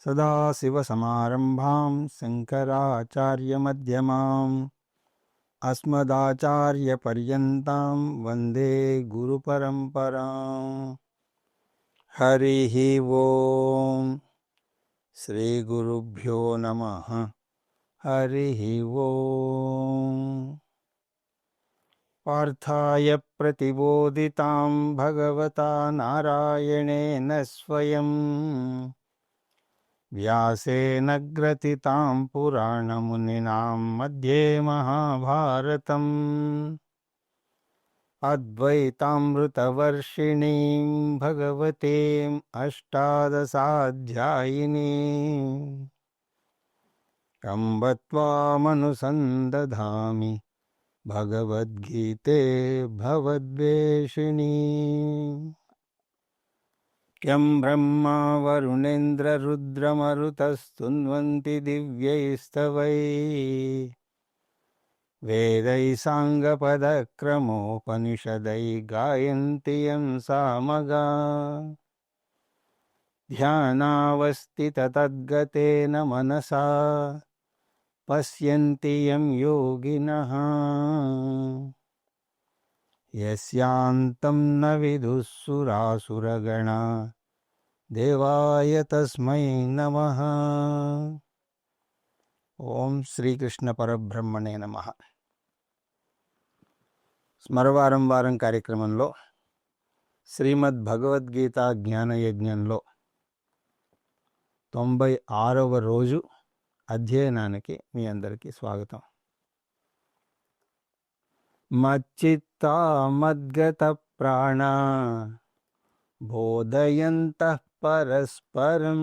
సదాశివసమారంభాం శంకరాచార్యమధ్యమాం అస్మదాచార్యపర్యంతం వందే గురుపరంపరాం. హరి ఓం. శ్రీ గురుభ్యో నమః. హరి ఓం. పార్థాయ ప్రతిబోధితాం భగవతా నారాయణేన స్వయం వ్యాసేన గ్రథితాం పురాణమునినాం మధ్యే మహాభారతం అద్వైతామృతవర్షిణీం భగవతీం అష్టాదశాధ్యాయినీం అంబ త్వామనుసందధామి భగవద్గీతే భవద్వేషిణీ. యం బ్రహ్మా వరుణేంద్రరుద్రమరుతస్తున్వంతి దివ్యైస్తవైః వేదైః సాంగపదక్రమోపనిషదైః గాయంతి యం సామగాః. ధ్యానావస్థితతద్గతేన మనసా పశ్యంతి యం యోగినః యస్యాంతం న విదుః సురాసురగణాః దేవాయ తస్మై నమః. ఓం శ్రీకృష్ణ పరబ్రహ్మణే నమః. స్మరవారం వారం కార్యక్రమంలో శ్రీమద్ భగవద్గీత జ్ఞానయజ్ఞంలో 96వ రోజు అధ్యయనానికి మీ అందరికీ స్వాగతం. మచ్చిత్తా మద్గత ప్రాణా బోధయంతః పరస్పరం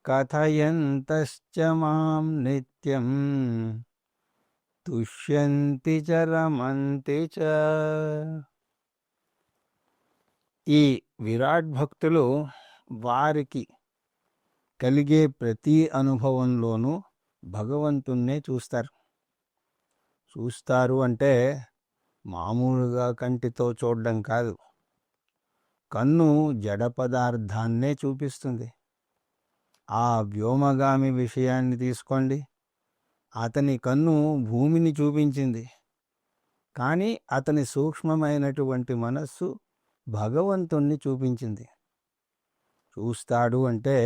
కథయంతశ్చ మాం నిత్యం తుష్యంతి చ రమంతి చ. ఈ విరాట్ భక్తులు వారికి కలిగే ప్రతి అనుభవంలోనూ భగవంతుణ్ణే చూస్తారు అంటే మామూలుగా కంటితో చూడడం కాదు. కన్ను జడ పదార్థాన్నే చూపిస్తుంది. ఆ వ్యోమగామి విషయాన్ని తీసుకోండి. అతని కన్ను భూమిని చూపించింది, కానీ అతని సూక్ష్మమైనటువంటి మనస్సు భగవంతుణ్ణి చూపించింది. చూస్తాడు అంటే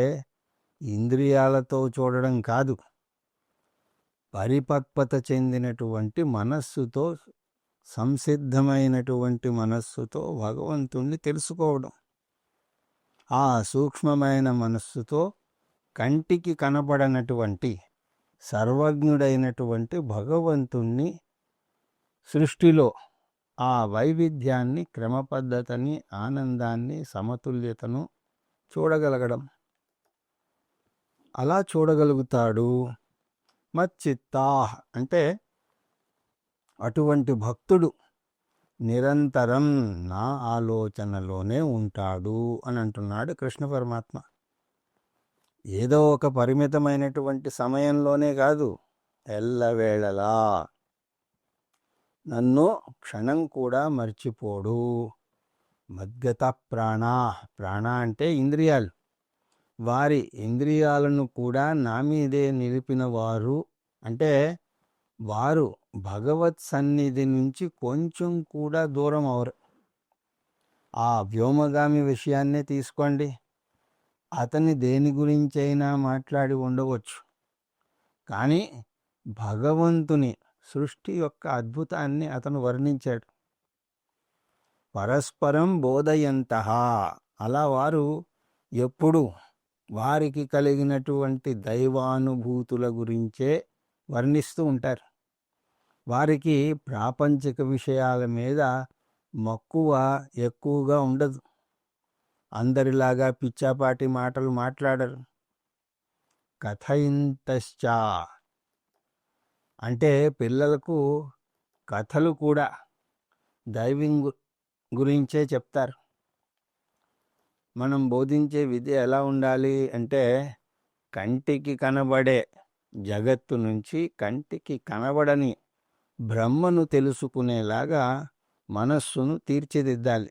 ఇంద్రియాలతో చూడడం కాదు, పరిపక్వత చెందినటువంటి మనస్సుతో, సంసిద్ధమైనటువంటి మనస్సుతో భగవంతుణ్ణి తెలుసుకోవడం. ఆ సూక్ష్మమైన మనస్సుతో కంటికి కనబడనటువంటి సర్వజ్ఞుడైనటువంటి భగవంతుణ్ణి, సృష్టిలో ఆ వైవిధ్యాన్ని, క్రమపద్ధతిని, ఆనందాన్ని, సమతుల్యతను చూడగలగడం. అలా చూడగలుగుతాడు. మచ్చిత్తాః అంటే అటువంటి భక్తుడు నిరంతరం నా ఆలోచనలోనే ఉంటాడు అని అంటున్నాడు కృష్ణ పరమాత్మ. ఏదో ఒక పరిమితమైనటువంటి సమయంలోనే కాదు, ఎల్లవేళలా నన్ను క్షణం కూడా మర్చిపోడు. మద్గత ప్రాణా, ప్రాణ అంటే ఇంద్రియాలు, వారి ఇంద్రియాలను కూడా నా మీదే నిలిపిన వారు అంటే వారు భగవత్ సన్నిధి నుంచి కొంచెం కూడా దూరం అవరు. ఆ వ్యోమగామి విషయాన్నే తీసుకోండి. అతని దేని గురించైనా మాట్లాడి ఉండవచ్చు, కానీ భగవంతుని సృష్టి యొక్క అద్భుతాన్ని అతను వర్ణించాడు. పరస్పరం బోధయంతః, అలా వారు ఎప్పుడు వారికి కలిగినటువంటి దైవానుభూతుల గురించే వర్ణిస్తూ ఉంటారు. వారికి ప్రాపంచిక విషయాల మీద మక్కువ ఎక్కువగా ఉండదు. అందరిలాగా పిచ్చాపాటి మాటలు మాట్లాడరు. కథయింతశ్చ అంటే పిల్లలకు కథలు కూడా దైవం గురించే చెప్తారు. మనం బోధించే విద్య ఎలా ఉండాలి అంటే కంటికి కనబడే జగత్తు నుంచి కంటికి కనబడని బ్రహ్మను తెలుసుకునేలాగా మనస్సును తీర్చిదిద్దాలి.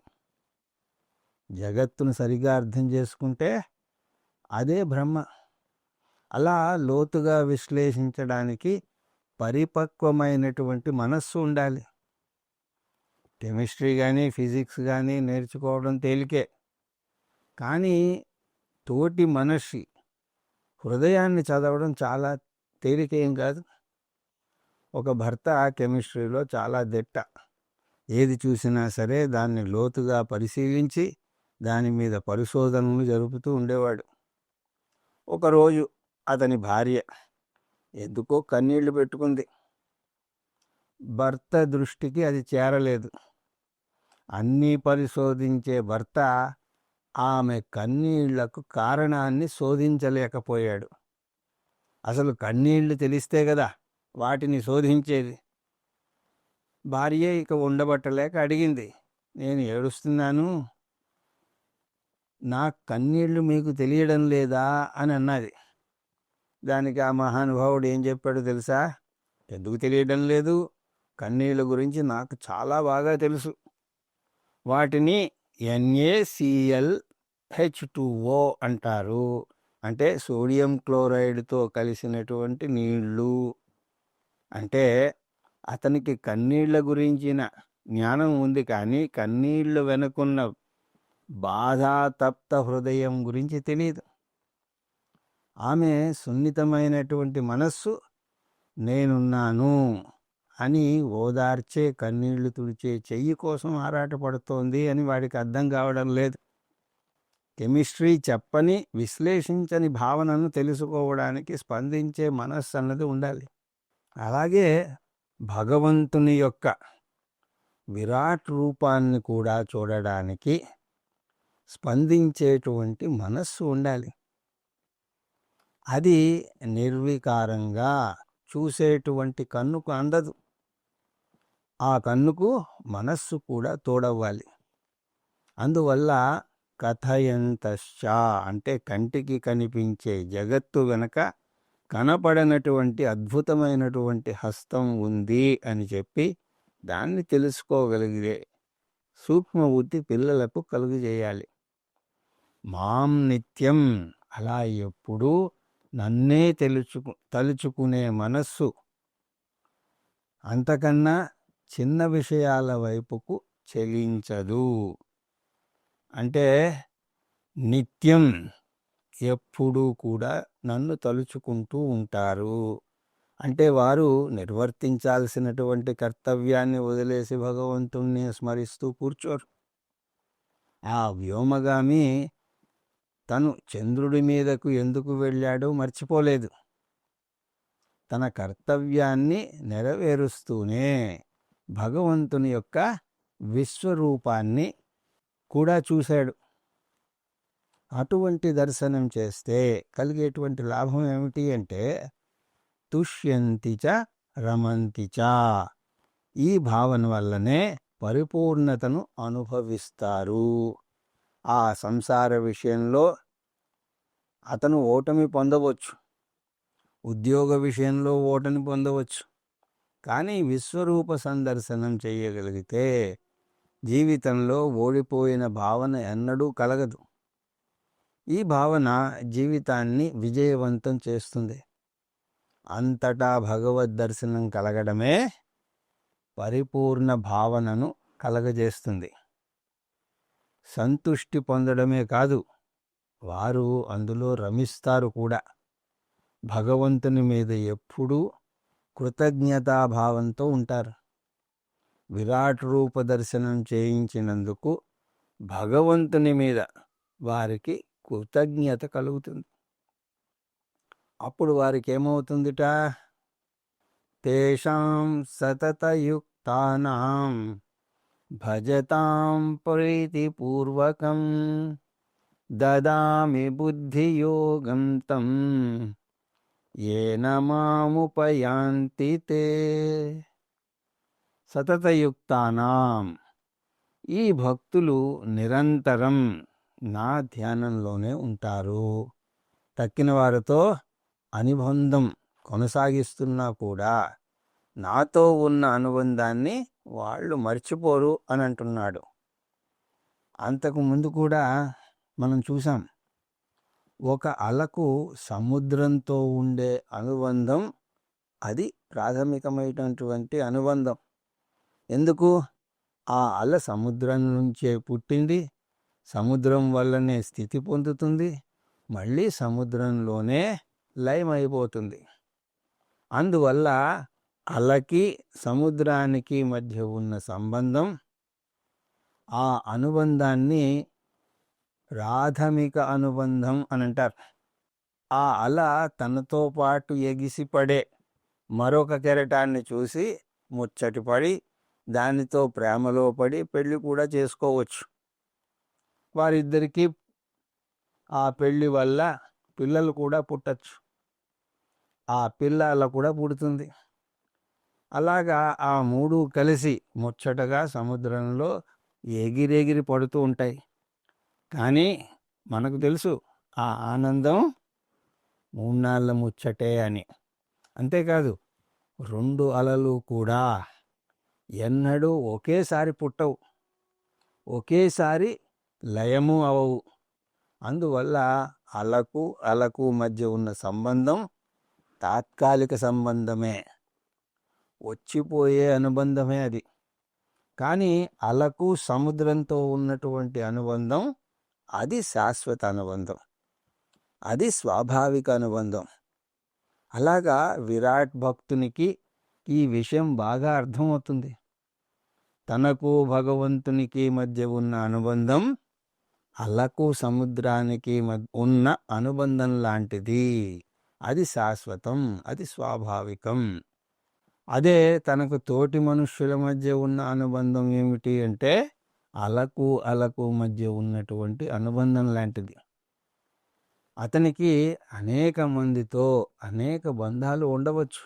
జగత్తును సరిగా అర్థం చేసుకుంటే అదే బ్రహ్మ. అలా లోతుగా విశ్లేషించడానికి పరిపక్వమైనటువంటి మనస్సు ఉండాలి. కెమిస్ట్రీ కానీ ఫిజిక్స్ కానీ నేర్చుకోవడం తేలికే, కానీ తోటి మనిషి హృదయాన్ని చదవడం చాలా తేలికేం కాదు. ఒక భర్త కెమిస్ట్రీలో చాలా దిట్ట. ఏది చూసినా సరే దాన్ని లోతుగా పరిశీలించి దాని మీద పరిశోధనలు జరుపుతూ ఉండేవాడు. ఒకరోజు అతని భార్య ఎందుకో కన్నీళ్లు పెట్టుకుంది. భర్త దృష్టికి అది చేరలేదు. అన్నీ పరిశోధించే భర్త ఆమె కన్నీళ్లకు కారణాన్ని శోధించలేకపోయాడు. అసలు కన్నీళ్లు తెలిస్తే కదా వాటిని శోధించేది. భార్య ఇక ఉండబట్టలేక అడిగింది, నేను ఏడుస్తున్నాను, నా కన్నీళ్లు మీకు తెలియడం లేదా అని అన్నది. దానికి ఆ మహానుభావుడు ఏం చెప్పాడు తెలుసా? ఎందుకు తెలియడం లేదు? కన్నీళ్ళ గురించి నాకు చాలా బాగా తెలుసు. వాటిని NaClH2O అంటారు. అంటే సోడియం క్లోరైడ్తో కలిసినటువంటి నీళ్ళు. అంటే అతనికి కన్నీళ్ల గురించిన జ్ఞానం ఉంది, కానీ కన్నీళ్లు వెనుకున్న బాధాతప్త హృదయం గురించి తెలియదు. ఆమె సున్నితమైనటువంటి మనస్సు నేనున్నాను అని ఓదార్చే, కన్నీళ్లు తుడిచే చెయ్యి కోసం ఆరాటపడుతోంది అని వాడికి అర్థం కావడం లేదు. కెమిస్ట్రీ చెప్పని, విశ్లేషించని భావనను తెలుసుకోవడానికి స్పందించే మనస్సు అన్నది ఉండాలి. అలాగే భగవంతుని యొక్క విరాట్ రూపాన్ని కూడా చూడడానికి స్పందించేటువంటి మనస్సు ఉండాలి. అది నిర్వికారంగా చూసేటువంటి కన్నుకు అందదు. ఆ కన్నుకు మనస్సు కూడా తోడవ్వాలి. అందువల్ల కథయంతశ్చ అంటే కంటికి కనిపించే జగత్తు వెనక కనపడనటువంటి అద్భుతమైనటువంటి హస్తం ఉంది అని చెప్పి దాన్ని తెలుసుకోగలిగే సూక్ష్మ బుద్ధి పిల్లలకు కలుగజేయాలి. మాం నిత్యం, అలా ఎప్పుడూ నన్నే తలుచుకునే మనస్సు అంతకన్నా చిన్న విషయాల వైపుకు చెలించదు. అంటే నిత్యం ఎప్పుడూ కూడా నన్ను తలుచుకుంటూ ఉంటారు. అంటే వారు నిర్వర్తించాల్సినటువంటి కర్తవ్యాన్ని వదిలేసి భగవంతుణ్ణి స్మరిస్తూ కూర్చోరు. ఆ వ్యోమగామి తను చంద్రుడి మీదకు ఎందుకు వెళ్ళాడో మర్చిపోలేదు. తన కర్తవ్యాన్ని నెరవేరుస్తూనే భగవంతుని యొక్క విశ్వరూపాన్ని కూడా చూశాడు. అటువంటి దర్శనం చేస్తే కలిగేటువంటి లాభం ఏమిటి అంటే తుష్యంతి చ రమంతి చ. ఈ భావన వల్లనే పరిపూర్ణతను అనుభవిస్తారు. ఆ సంసార విషయంలో అతను ఓటమి పొందవచ్చు, ఉద్యోగ విషయంలో ఓటమి పొందవచ్చు, కానీ విశ్వరూప సందర్శనం చేయగలిగితే జీవితంలో ఓడిపోయిన భావన ఎన్నడూ కలగదు. ఈ భావన జీవితాన్ని విజయవంతం చేస్తుంది. అంతటా భగవద్ దర్శనం కలగడమే పరిపూర్ణ భావనను కలగజేస్తుంది. సంతుష్టి పొందడమే కాదు, వారు అందులో రమిస్తారు కూడా. భగవంతుని మీద ఎప్పుడూ కృతజ్ఞతాభావంతో ఉంటారు. విరాట్ రూప దర్శనం చేయించినందుకు భగవంతుని మీద వారికి కృతజ్ఞత కలుగుతుంది. అప్పుడు వారికి ఏమవుతుందిట? తేషాం సతతయుక్తానాం భజతాం ప్రీతిపూర్వకం దదామి బుద్ధియోగం తం ఏన మాముపయాంతి తే. సతతయుక్తానాం, ఈ భక్తులు నిరంతరం నా ధ్యానంలోనే ఉంటారు. తక్కిన వారితో అనుబంధం కొనసాగిస్తున్నా కూడా నాతో ఉన్న అనుబంధాన్ని వాళ్ళు మర్చిపోరు అని అంటున్నాడు. అంతకు ముందు కూడా మనం చూసాం, ఒక అలకు సముద్రంతో ఉండే అనుబంధం అది ప్రాథమికమైనటువంటి అనుబంధం. ఎందుకు? ఆ అల సముద్రం నుంచే పుట్టింది, సముద్రం వల్లనే స్థితి పొందుతుంది, మళ్ళీ సముద్రంలోనే లయమైపోతుంది. అందువల్ల అలకి సముద్రానికి మధ్య ఉన్న సంబంధం, ఆ అనుబంధాన్ని ప్రాథమిక అనుబంధం అని అంటారు. ఆ అల తనతో పాటు ఎగిసిపడే మరొక కెరటాన్ని చూసి ముచ్చటిపడి దానితో ప్రేమలో పడి పెళ్లి కూడా చేసుకోవచ్చు. వారిద్దరికీ ఆ పెళ్లి వల్ల పిల్లలు కూడా పుట్టచ్చు. ఆ పిల్ల అలా కూడా పుడుతుంది. అలాగా ఆ మూడు కలిసి ముచ్చటగా సముద్రంలో ఎగిరెగిరి పడుతూ ఉంటాయి. కానీ మనకు తెలుసు ఆ ఆనందం మూన్నాళ్ళ ముచ్చటే అని. అంతేకాదు, రెండు అలలు కూడా ఎన్నడూ ఒకేసారి పుట్టవు, ఒకేసారి లయము అవవు. అందువల్ల అలకు అలకు మధ్య ఉన్న సంబంధం తాత్కాలిక సంబంధమే, వచ్చిపోయే అనుబంధమే అది. కానీ అలకు సముద్రంతో ఉన్నటువంటి అనుబంధం అది శాశ్వత అనుబంధం, అది స్వాభావిక అనుబంధం. అలాగా విరాట్ భక్తునికి ఈ విషయం బాగా అర్థమవుతుంది. తనకు భగవంతునికి మధ్య ఉన్న అనుబంధం అలకు సముద్రానికి ఉన్న అనుబంధం లాంటిది. అది శాశ్వతం, అది స్వాభావికం. అదే తనకు తోటి మనుష్యుల మధ్య ఉన్న అనుబంధం ఏమిటి అంటే అలకు అలకు మధ్య ఉన్నటువంటి అనుబంధం లాంటిది. అతనికి అనేక మందితో అనేక బంధాలు ఉండవచ్చు,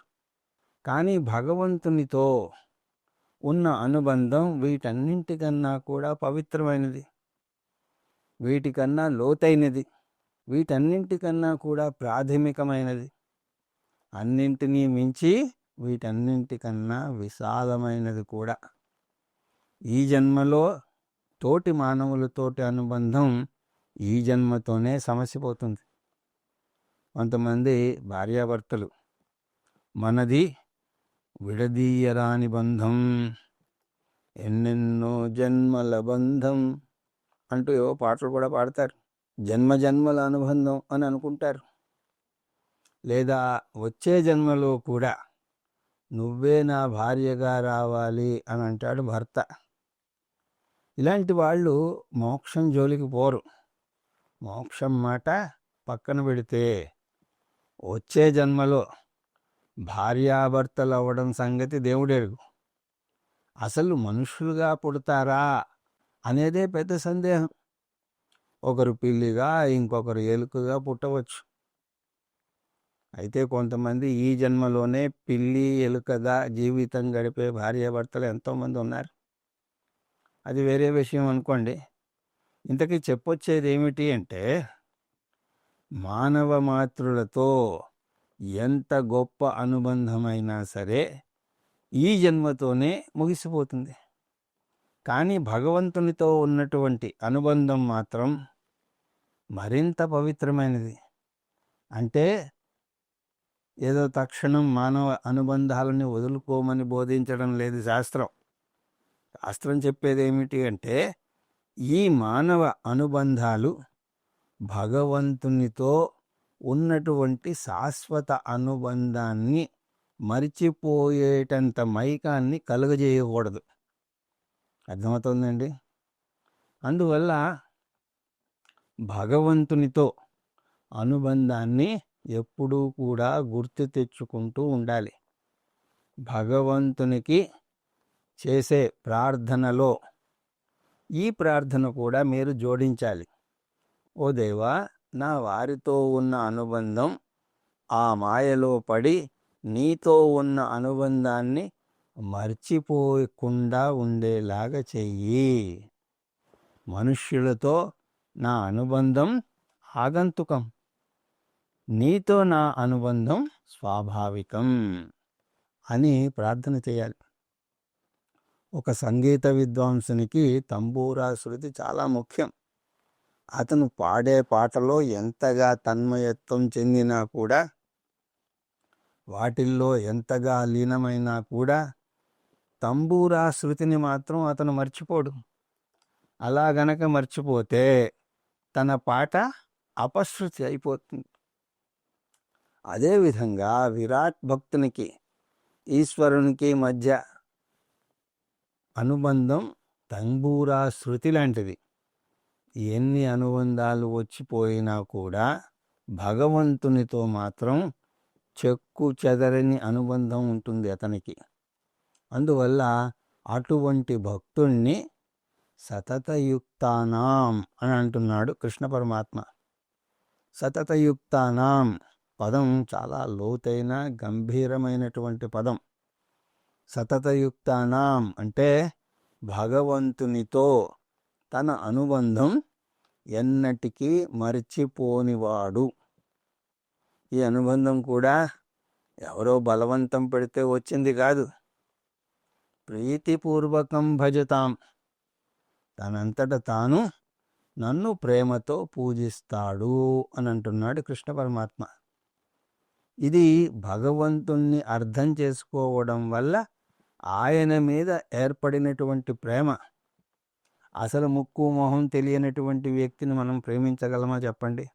కానీ భగవంతునితో ఉన్న అనుబంధం వీటన్నింటికన్నా కూడా పవిత్రమైనది, వీటికన్నా లోతైనది, వీటన్నింటికన్నా కూడా ప్రాథమికమైనది, అన్నింటినీ మించి వీటన్నింటికన్నా విశాలమైనది కూడా. ఈ జన్మలో తోటి మానవులతోటి అనుబంధం ఈ జన్మతోనే సమసిపోతుంది. కొంతమంది భార్యాభర్తలు మనది విడదీయరాని బంధం, ఎన్నెన్నో జన్మల బంధం అంటూ ఏవో పాటలు కూడా పాడతారు. జన్మ జన్మల అనుబంధం అని అనుకుంటారు. లేదా వచ్చే జన్మలో కూడా నువ్వే నా భార్యగా రావాలి అని అంటాడు భర్త. ఇలాంటి వాళ్ళు మోక్షం జోలికి పోరు. మోక్షం మాట పక్కన పెడితే వచ్చే జన్మలో భార్యాభర్తలు అవ్వడం సంగతి దేవుడెరుగు. అసలు మనుషులుగా పుడతారా అనేదే పెద్ద సందేహం. ఒకరు పిల్లిగా, ఇంకొకరు ఎలుకగా పుట్టవచ్చు. అయితే కొంతమంది ఈ జన్మలోనే పిల్లి ఎలుకగా జీవితం గడిపే భార్యాభర్తలు ఎంతోమంది ఉన్నారు. అది వేరే విషయం అనుకోండి. ఇంతకీ చెప్పొచ్చేది ఏమిటి అంటే మానవ మాతృలతో ఎంత గొప్ప అనుబంధమైనా సరే ఈ జన్మతోనే ముగిసిపోతుంది. కానీ భగవంతునితో ఉన్నటువంటి అనుబంధం మాత్రం మరింత పవిత్రమైనది. అంటే ఏదో తక్షణం మానవ అనుబంధాలని వదులుకోమని బోధించడం లేదు శాస్త్రం. శాస్త్రం చెప్పేది ఏమిటి అంటే ఈ మానవ అనుబంధాలు భగవంతునితో ఉన్నటువంటి శాశ్వత అనుబంధాన్ని మరిచిపోయేటంత మైకాన్ని కలుగజేయకూడదు. అర్థమవుతుందండి? అందువల్ల భగవంతునితో అనుబంధాన్ని ఎప్పుడూ కూడా గుర్తు తెచ్చుకుంటూ ఉండాలి. భగవంతునికి చేసే ప్రార్థనలో ఈ ప్రార్థన కూడా మీరు జోడించాలి. ఓ దేవా, నా వారితో ఉన్న అనుబంధం ఆ మాయలో పడి నీతో ఉన్న అనుబంధాన్ని మర్చిపోకుండా ఉండేలాగా చెయ్యి. మనుష్యులతో నా అనుబంధం ఆగంతుకం, నీతో నా అనుబంధం స్వాభావికం అని ప్రార్థన చేయాలి. ఒక సంగీత విద్వాంసునికి తంబూరా శృతి చాలా ముఖ్యం. అతను పాడే పాటలో ఎంతగా తన్మయత్వం చెందినా కూడా, వాటిల్లో ఎంతగా లీనమైనా కూడా తంబూరా శృతిని మాత్రం అతను మర్చిపోడు. అలా గనక మర్చిపోతే తన పాట అపశృతి అయిపోతుంది. అదేవిధంగా విరాట్ భక్తునికి ఈశ్వరునికి మధ్య అనుబంధం తంబూరా శృతి లాంటిది. ఎన్ని అనుబంధాలు వచ్చిపోయినా కూడా భగవంతునితో మాత్రం చెక్కు చెదరని అనుబంధం ఉంటుంది అతనికి. అందువల్ల అటువంటి భక్తుణ్ణి సతతయుక్తానాం అని అంటున్నాడు కృష్ణ పరమాత్మ. సతతయుక్తానాం పదం చాలా లోతైన గంభీరమైనటువంటి పదం. సతతయుక్తానాం అంటే భగవంతునితో తన అనుబంధం ఎన్నటికీ మర్చిపోనివాడు. ఈ అనుబంధం కూడా ఎవరో బలవంతం పెడితే వచ్చింది కాదు. ప్రీతిపూర్వకం భజతాం, తనంతట తాను నన్ను ప్రేమతో పూజిస్తాడు అని అంటున్నాడు కృష్ణ పరమాత్మ. ఇది భగవంతుణ్ణి అర్థం చేసుకోవడం వల్ల ఆయన మీద ఏర్పడినటువంటి ప్రేమ. అసలు ముక్కు మొహం తెలియనటువంటి వ్యక్తిని మనం ప్రేమించగలమా చెప్పండి?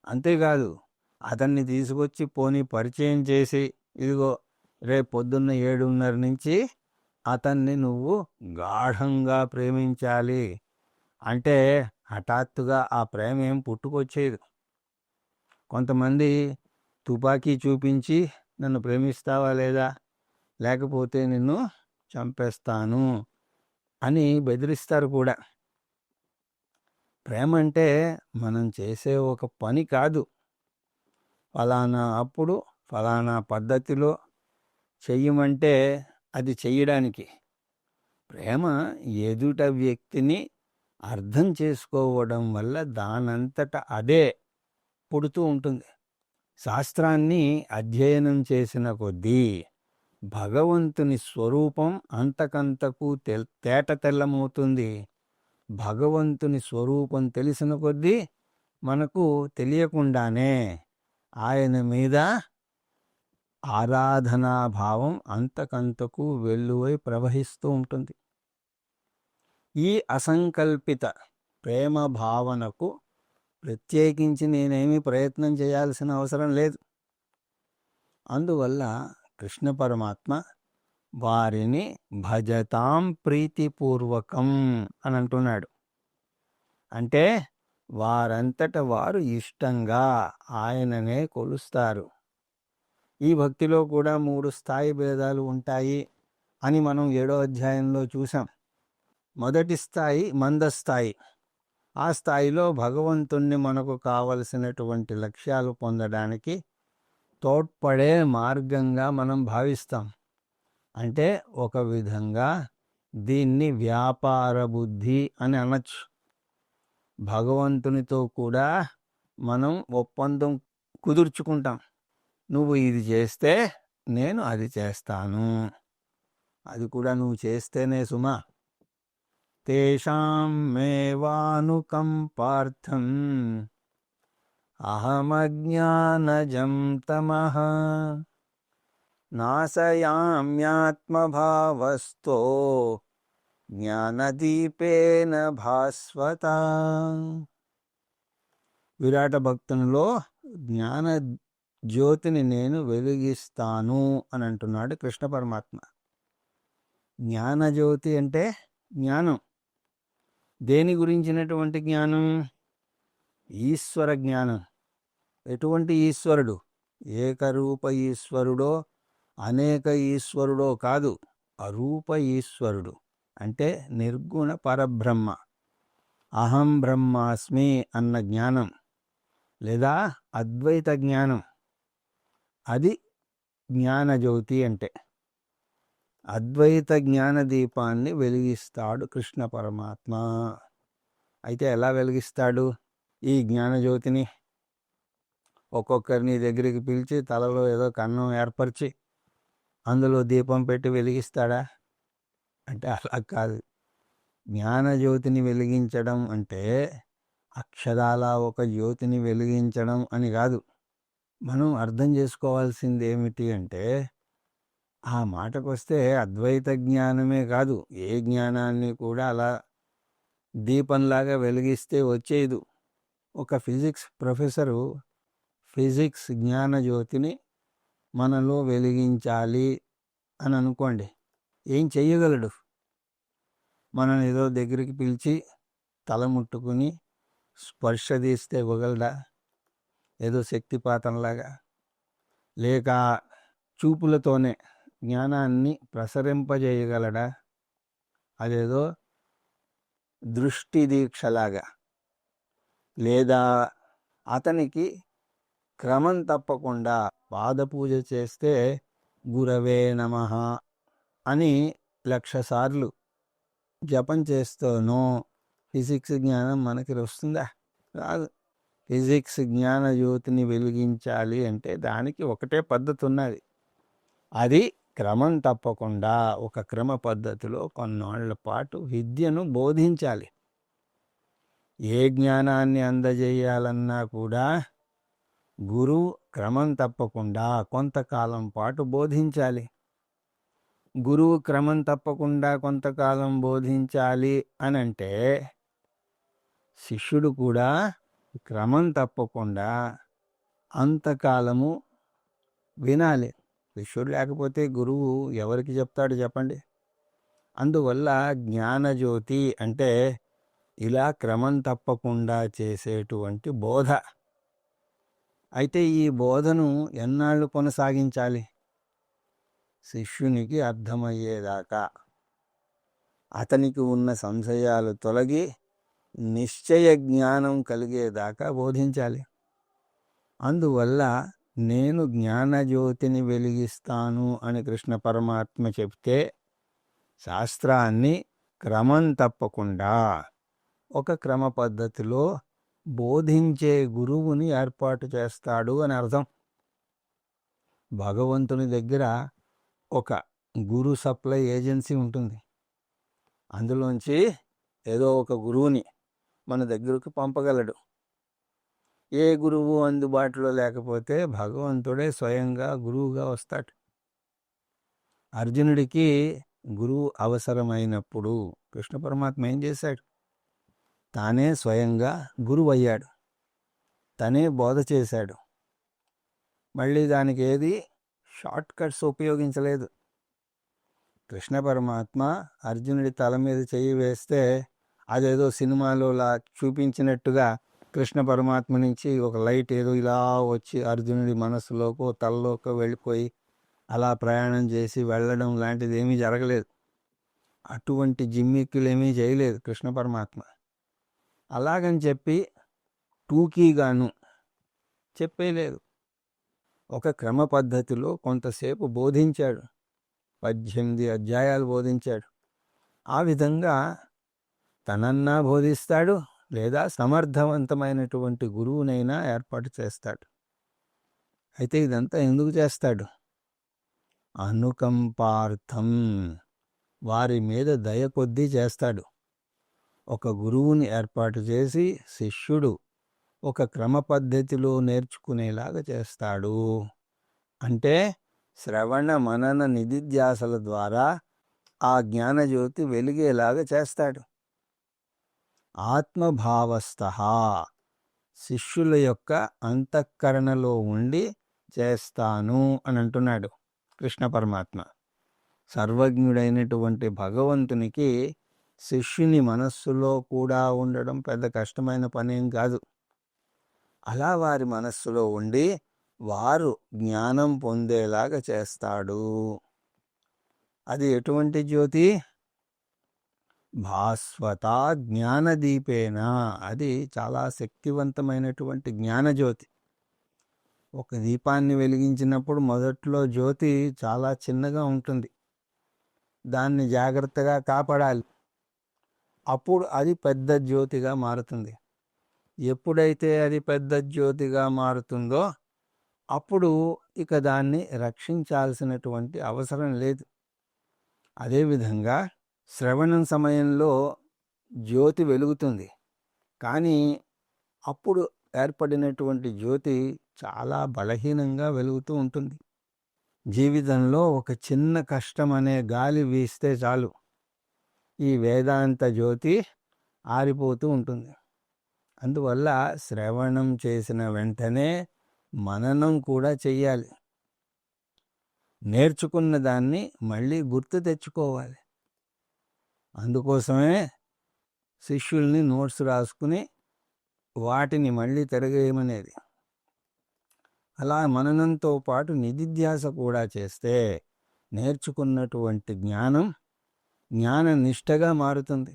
అంతేకాదు, అతన్ని తీసుకొచ్చి పోనీ పరిచయం చేసి, ఇదిగో రేపు పొద్దున్న 7:30 నుంచి అతన్ని నువ్వు గాఢంగా ప్రేమించాలి అంటే హఠాత్తుగా ఆ ప్రేమ ఏం పుట్టుకొచ్చేది. కొంతమంది తుపాకీ చూపించి నన్ను ప్రేమిస్తావా లేదా, లేకపోతే నిన్ను చంపేస్తాను అని బెదిరిస్తారు కూడా. ప్రేమ అంటే మనం చేసే ఒక పని కాదు, ఫలానా అప్పుడు ఫలానా పద్ధతిలో చెయ్యమంటే అది చెయ్యడానికి. ప్రేమ ఎదుట వ్యక్తిని అర్థం చేసుకోవడం వల్ల దానంతట అదే పుడుతూ ఉంటుంది. శాస్త్రాన్ని అధ్యయనం చేసిన కొద్దీ భగవంతుని స్వరూపం అంతకంతకు తేట తెల్లమవుతుంది. భగవంతుని స్వరూపం తెలిసిన కొద్దీ మనకు తెలియకుండానే ఆయన మీద ఆరాధనాభావం అంతకంతకు వెల్లువై ప్రవహిస్తూ ఉంటుంది. ఈ అసంకల్పిత ప్రేమ భావనకు ప్రత్యేకించి నేనేమీ ప్రయత్నం చేయాల్సిన అవసరం లేదు. అందువల్ల కృష్ణ పరమాత్మ వారిని భజతాం ప్రీతిపూర్వకం అని అంటున్నాడు. అంటే వారంతట వారు ఇష్టంగా ఆయననే కొలుస్తారు. ఈ భక్తిలో కూడా 3 స్థాయి భేదాలు ఉంటాయి అని మనం 7వ అధ్యాయంలో చూసాం. మొదటి స్థాయి మందస్థాయి. ఆ స్థాయిలో భగవంతుణ్ణి మనకు కావలసినటువంటి లక్ష్యాలు పొందడానికి తోడ్పడే మార్గంగా మనం భావిస్తాం. అంటే ఒక విధంగా దీన్ని వ్యాపార బుద్ధి అని అనొచ్చు. భగవంతునితో కూడా మనం ఒప్పందం కుదుర్చుకుంటాం. నువ్వు ఇది చేస్తే నేను అది చేస్తాను, అది కూడా నువ్వు చేస్తేనే సుమా. తేషాం మేవానుకంపార్థం అహమజ్ఞానజం తమః నాశయామ్యాత్మభావస్థో జ్ఞానదీపేన భాస్వత. విరాట భక్తునిలో జ్ఞాన జ్యోతిని నేను వెలిగిస్తాను అని అంటున్నాడు కృష్ణ పరమాత్మ. జ్ఞానజ్యోతి అంటే జ్ఞానం. దేని గురించినటువంటి జ్ఞానం? ఈశ్వర జ్ఞానం. ఎటువంటి ఈశ్వరుడు? ఏకరూప ఈశ్వరుడో అనేక ఈశ్వరుడో కాదు, అరూప ఈశ్వరుడు అంటే నిర్గుణ పరబ్రహ్మ. అహం బ్రహ్మాస్మి అన్న జ్ఞానం లేదా అద్వైత జ్ఞానం, అది జ్ఞానజ్యోతి అంటే. అద్వైత జ్ఞాన దీపాన్ని వెలిగిస్తాడు కృష్ణ పరమాత్మ. అయితే ఎలా వెలిగిస్తాడు ఈ జ్ఞానజ్యోతిని? ఒక్కొక్కరిని దగ్గరికి పిలిచి తలలో ఏదో కన్నం ఏర్పరిచి అందులో దీపం పెట్టి వెలిగిస్తాడా అంటే అలా కాదు. జ్ఞానజ్యోతిని వెలిగించడం అంటే అక్షరాల ఒక జ్యోతిని వెలిగించడం అని కాదు. మనం అర్థం చేసుకోవాల్సింది ఏమిటి అంటే, ఆ మాటకొస్తే అద్వైత జ్ఞానమే కాదు, ఏ జ్ఞానాన్ని కూడా అలా దీపంలాగా వెలిగిస్తే వచ్చేది. ఒక ఫిజిక్స్ ప్రొఫెసరు ఫిజిక్స్ జ్ఞానజ్యోతిని మనలో వెలిగించాలి అని అనుకోండి, ఏం చెయ్యగలడు? మనం ఏదో దగ్గరికి పిలిచి తల ముట్టుకుని స్పర్శ తీస్తే ఇవ్వగలడా? ఏదో శక్తిపాతంలాగా. లేక చూపులతోనే జ్ఞానాన్ని ప్రసరింపజేయగలడా? అదేదో దృష్టి దీక్షలాగా. లేదా అతనికి క్రమం తప్పకుండా పాదపూజ చేస్తే గురవే నమః అని 1,00,000 సార్లు జపం చేస్తేనో ఫిజిక్స్ జ్ఞానం మనకి వస్తుందా? రాదు. ఫిజిక్స్ జ్ఞాన జ్యోతిని వెలిగించాలి అంటే దానికి ఒకటే పద్ధతి ఉన్నది. అది క్రమం తప్పకుండా ఒక క్రమ పద్ధతిలో కొన్నాళ్ల పాటు విద్యను బోధించాలి. ఏ జ్ఞానాన్ని అందజేయాలన్నా కూడా గురువు క్రమం తప్పకుండా కొంతకాలం పాటు బోధించాలి. గురువు క్రమం తప్పకుండా కొంతకాలం బోధించాలి అనంటే శిష్యుడు కూడా క్రమం తప్పకుండా అంతకాలము వినాలి. శిష్యుడు లేకపోతే గురువు ఎవరికి చెప్తాడు చెప్పండి? అందువల్ల జ్ఞానజ్యోతి అంటే ఇలా క్రమం తప్పకుండా చేసేటువంటి బోధ. అయితే ఈ బోధను ఎన్నాళ్ళు కొనసాగించాలి? శిష్యునికి అర్థమయ్యేదాకా, అతనికి ఉన్న సంశయాలు తొలగి నిశ్చయ జ్ఞానం కలిగేదాకా బోధించాలి. అందువల్ల నేను జ్ఞానజ్యోతిని వెలిగిస్తాను అని కృష్ణ పరమాత్మ చెప్తే శాస్త్రాన్ని క్రమం తప్పకుండా ఒక క్రమ పద్ధతిలో బోధించే గురువుని ఏర్పాటు చేస్తాడు అని అర్థం. భగవంతుని దగ్గర ఒక గురు సప్లై ఏజెన్సీ ఉంటుంది. అందులోంచి ఏదో ఒక గురువుని మన దగ్గరకు పంపగలడు. ఏ గురువు అందుబాటులో లేకపోతే భగవంతుడే స్వయంగా గురువుగా వస్తాడు. అర్జునుడికి గురువు అవసరమైనప్పుడు కృష్ణ పరమాత్మ ఏం చేశాడు? తానే స్వయంగా గురువు అయ్యాడు, తనే బోధ చేశాడు. మళ్ళీ దానికి ఏది షార్ట్ కట్స్ ఉపయోగించలేదు. కృష్ణ పరమాత్మ అర్జునుడి తల మీద చెయ్యి వేస్తే అదేదో సినిమాలో చూపించినట్టుగా కృష్ణ పరమాత్మ నుంచి ఒక లైట్ ఏదో ఇలా వచ్చి అర్జునుడి మనసులోకో తలలోకో వెళ్ళిపోయి అలా ప్రయాణం చేసి వెళ్ళడం లాంటిది ఏమీ జరగలేదు. అటువంటి జిమ్మిక్కులు ఏమీ చేయలేదు కృష్ణ పరమాత్మ. అలాగని చెప్పి టూకీగాను చెప్పేలేదు. ఒక క్రమ పద్ధతిలో కొంతసేపు బోధించాడు. 18 అధ్యాయాలు బోధించాడు. ఆ విధంగా తనన్నా బోధిస్తాడు, లేదా సమర్థవంతమైనటువంటి గురువునైనా ఏర్పాటు చేస్తాడు. అయితే ఇదంతా ఎందుకు చేస్తాడు? అనుకంపార్థం, వారి మీద దయ కొద్దీ చేస్తాడు. ఒక గురువుని ఏర్పాటు చేసి శిష్యుడు ఒక క్రమ పద్ధతిలో నేర్చుకునేలాగా చేస్తాడు. అంటే శ్రవణ మనన నిధిధ్యాసల ద్వారా ఆ జ్ఞానజ్యోతి వెలిగేలాగా చేస్తాడు. ఆత్మభావస్థః, శిష్యుల యొక్క అంతఃకరణలో ఉండి చేస్తాను అని అంటున్నాడు కృష్ణ పరమాత్మ. సర్వజ్ఞుడైనటువంటి భగవంతునికి శిష్యుని మనస్సులో కూడా ఉండడం పెద్ద కష్టమైన పనేం కాదు. అలా వారి మనస్సులో ఉండి వారు జ్ఞానం పొందేలాగా చేస్తాడు. అది ఎటువంటి జ్యోతి? భాస్వత జ్ఞానదీపేన. అది చాలా శక్తివంతమైనటువంటి జ్ఞానజ్యోతి. ఒక దీపాన్ని వెలిగించినప్పుడు మొదట్లో జ్యోతి చాలా చిన్నగా ఉంటుంది. దాన్ని జాగ్రత్తగా కాపాడాలి. అప్పుడు అది పెద్ద జ్యోతిగా మారుతుంది. ఎప్పుడైతే అది పెద్ద జ్యోతిగా మారుతుందో అప్పుడు ఇక దాన్ని రక్షించాల్సినటువంటి అవసరం లేదు. అదేవిధంగా శ్రవణం సమయంలో జ్యోతి వెలుగుతుంది, కానీ అప్పుడు ఏర్పడినటువంటి జ్యోతి చాలా బలహీనంగా వెలుగుతూ ఉంటుంది. జీవితంలో ఒక చిన్న కష్టం అనే గాలి వీస్తే చాలు ఈ వేదాంత జ్యోతి ఆరిపోతూ ఉంటుంది. అందువల్ల శ్రవణం చేసిన వెంటనే మననం కూడా చెయ్యాలి. నేర్చుకున్న దాన్ని మళ్ళీ గుర్తు తెచ్చుకోవాలి. అందుకోసమే శిష్యుల్ని నోట్స్ రాసుకుని వాటిని మళ్ళీ తిరగేయమనేది. అలా మననంతో పాటు నిధిధ్యాస కూడా చేస్తే నేర్చుకున్నటువంటి జ్ఞానం జ్ఞాననిష్టగా మారుతుంది.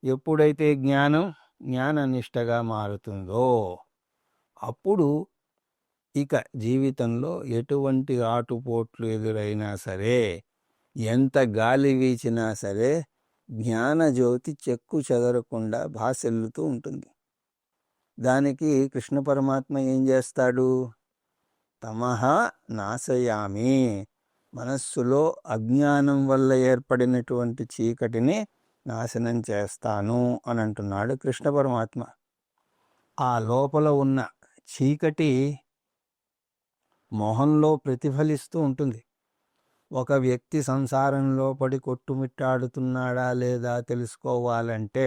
ఎప్పుడైతే జ్ఞానం జ్ఞాననిష్టగా మారుతుందో అప్పుడు ఇక జీవితంలో ఎటువంటి ఆటుపోట్లు ఎదురైనా సరే, ఎంత గాలి వీచినా సరే జ్ఞానజ్యోతి చెక్కు చెదరకుండా భాసిల్లుతూ ఉంటుంది. దానికి కృష్ణ పరమాత్మ ఏం చేస్తాడు? తమః నాశయామి, మనస్సులో అజ్ఞానం వల్ల ఏర్పడినటువంటి చీకటిని నాశనం చేస్తాను అని అంటున్నాడు కృష్ణ పరమాత్మ. ఆ లోపల ఉన్న చీకటి మొహంలో ప్రతిఫలిస్తూ ఉంటుంది. ఒక వ్యక్తి సంసారంలో పడి కొట్టుమిట్టాడుతున్నాడా లేదా తెలుసుకోవాలంటే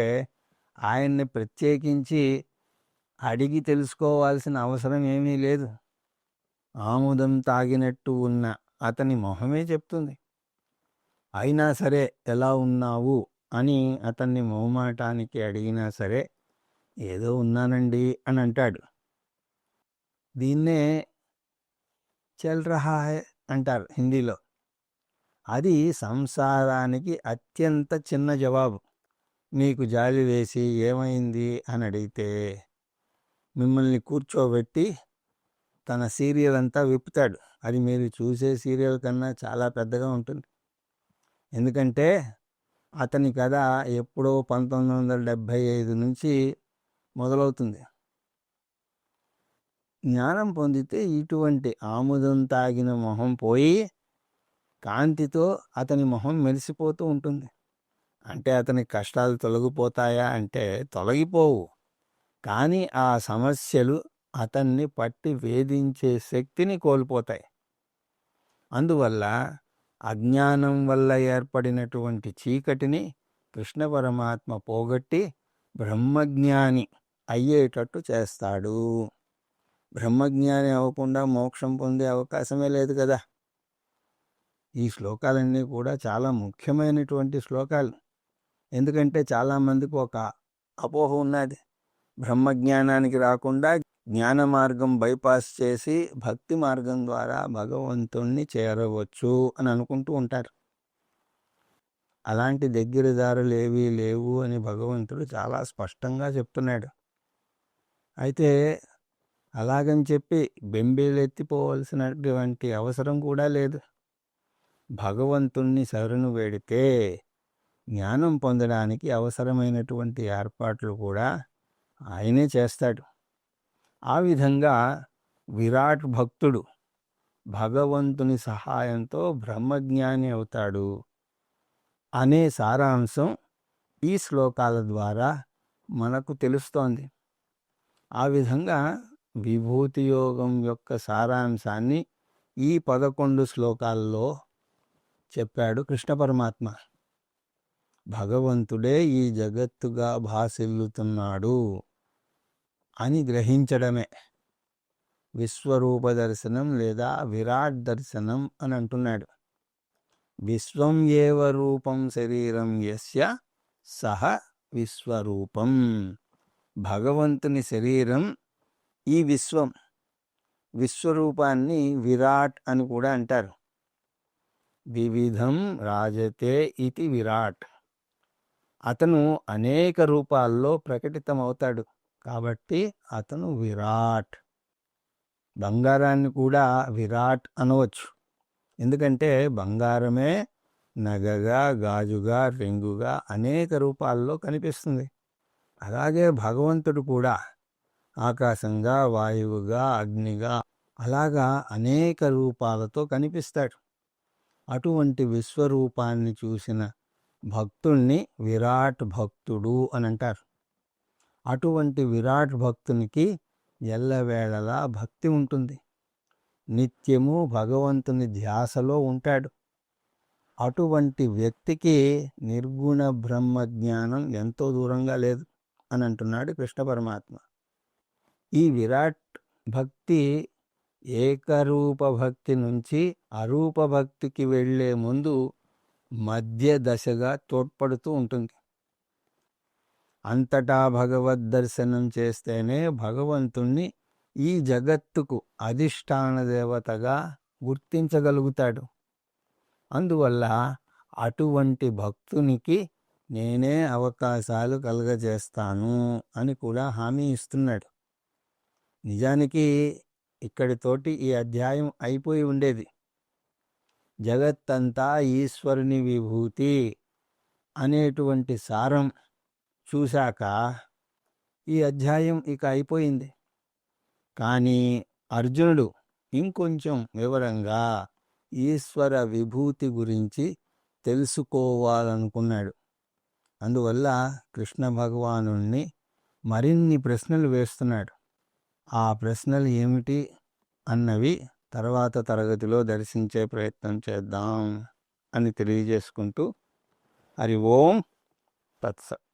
ఆయన్ని ప్రత్యేకించి అడిగి తెలుసుకోవాల్సిన అవసరం ఏమీ లేదు. ఆముదం తాగినట్టు ఉన్న అతని మొహమే చెప్తుంది. అయినా సరే ఎలా ఉన్నావు అని అతన్ని మొహమాటానికి అడిగినా సరే ఏదో ఉన్నానండి అని అంటాడు. దీన్నే చల్ రహా హై అంటారు హిందీలో. అది సంసారానికి అత్యంత చిన్న జవాబు. మీకు జాలి వేసి ఏమైంది అని అడిగితే మిమ్మల్ని కూర్చోబెట్టి తన సీరియల్ అంతా విప్పుతాడు. అది మీరు చూసే సీరియల్ కన్నా చాలా పెద్దగా ఉంటుంది. ఎందుకంటే అతని కథ ఎప్పుడో 1975 నుంచి మొదలవుతుంది. జ్ఞానం పొందితే ఇటువంటి ఆముదం తాగిన మొహం పోయి కాంతితో అతని మొహం మెరిసిపోతూ ఉంటుంది. అంటే అతని కష్టాలు తొలగిపోతాయా అంటే తొలగిపోవు, కానీ ఆ సమస్యలు అతన్ని పట్టి వేధించే శక్తిని కోల్పోతాయి. అందువల్ల అజ్ఞానం వల్ల ఏర్పడినటువంటి చీకటిని కృష్ణ పరమాత్మ పోగొట్టి బ్రహ్మజ్ఞాని అయ్యేటట్టు చేస్తాడు. బ్రహ్మజ్ఞాని అవ్వకుండా మోక్షం పొందే అవకాశమే లేదు కదా. ఈ శ్లోకాలన్నీ కూడా చాలా ముఖ్యమైనటువంటి శ్లోకాలు. ఎందుకంటే చాలామందికి ఒక అపోహ ఉన్నది. బ్రహ్మజ్ఞానానికి రాకుండా జ్ఞాన మార్గం బైపాస్ చేసి భక్తి మార్గం ద్వారా భగవంతుణ్ణి చేరవచ్చు అని అనుకుంటూ ఉంటారు. అలాంటి దగ్గర దారులు ఏవీ లేవు అని భగవంతుడు చాలా స్పష్టంగా చెప్తున్నాడు. అయితే అలాగని చెప్పి బెంబేలెత్తిపోవలసినటువంటి అవసరం కూడా లేదు. భగవంతుణ్ణి శరణు వేడితే జ్ఞానం పొందడానికి అవసరమైనటువంటి ఏర్పాట్లు కూడా ఆయనే చేస్తాడు. ఆ విధంగా విరాట్ భక్తుడు భగవంతుని సహాయంతో బ్రహ్మజ్ఞాని అవుతాడు అనే సారాంశం ఈ శ్లోకాల ద్వారా మనకు తెలుస్తోంది. ఆ విధంగా విభూతి యోగం యొక్క సారాంశాన్ని ఈ 11 శ్లోకాల్లో చెప్పాడు కృష్ణ పరమాత్మ. భగవంతుడే ఈ జగత్తుగా భాసిల్లుతున్నాడు అని గ్రహించడమే విశ్వరూప దర్శనం లేదా విరాట్ దర్శనం అని అంటున్నాడు. విశ్వం ఏవ రూపం శరీరం యస్య సహ విశ్వరూపం. భగవంతుని శరీరం ఈ విశ్వం. విశ్వరూపాన్ని విరాట్ అని కూడా అంటారు. వివిధం రాజతే ఇతి విరాట్. అతను అనేక రూపాల్లో ప్రకటితమవుతాడు కాబట్టి అతను విరాట్. బంగారాన్ని కూడా విరాట్ అనవచ్చు. ఎందుకంటే బంగారమే నగగా, గాజుగా, రింగుగా అనేక రూపాల్లో కనిపిస్తుంది. అలాగే భగవంతుడు కూడా ఆకాశంగా, వాయువుగా, అగ్నిగా అలాగా అనేక రూపాలతో కనిపిస్తాడు. అటువంటి విశ్వరూపాన్ని చూసిన భక్తుణ్ణి విరాట్ భక్తుడు అని అంటారు. అటువంటి విరాట్ భక్తునికి ఎల్లవేళలా భక్తి ఉంటుంది. నిత్యము భగవంతుని ధ్యాసలో ఉంటాడు. అటువంటి వ్యక్తికి నిర్గుణ బ్రహ్మ జ్ఞానం ఎంతో దూరంగా లేదు అని అంటున్నాడు కృష్ణ పరమాత్మ. ఈ విరాట్ భక్తి ఏకరూప భక్తి నుంచి అరూప భక్తికి వెళ్ళే ముందు మధ్య దశగా తోడ్పడుతూ ఉంటుంది. అంతటా భగవద్ దర్శనం చేస్తేనే భగవంతుణ్ణి ఈ జగత్తుకు అధిష్టాన దేవతగా గుర్తించగలుగుతాడు. అందువల్ల అటువంటి భక్తునికి నేనే అవకాశాలు కలుగజేస్తాను అని కూడా హామీ ఇస్తున్నాడు. నిజానికి ఇక్కడితోటి ఈ అధ్యాయం అయిపోయి ఉండేది. జగత్తంతా ఈశ్వరుని విభూతి అనేటువంటి సారం చూశాక ఈ అధ్యాయం ఇక అయిపోయింది. కానీ అర్జునుడు ఇంకొంచెం వివరంగా ఈశ్వర విభూతి గురించి తెలుసుకోవాలనుకున్నాడు. అందువల్ల కృష్ణ భగవానుణ్ణి మరిన్ని ప్రశ్నలు వేస్తున్నాడు. ఆ ప్రశ్నలు ఏమిటి అన్నవి తర్వాత తరగతిలో దర్శించే ప్రయత్నం చేద్దాం అని తెలియజేసుకుంటూ హరి ఓం తత్సత్.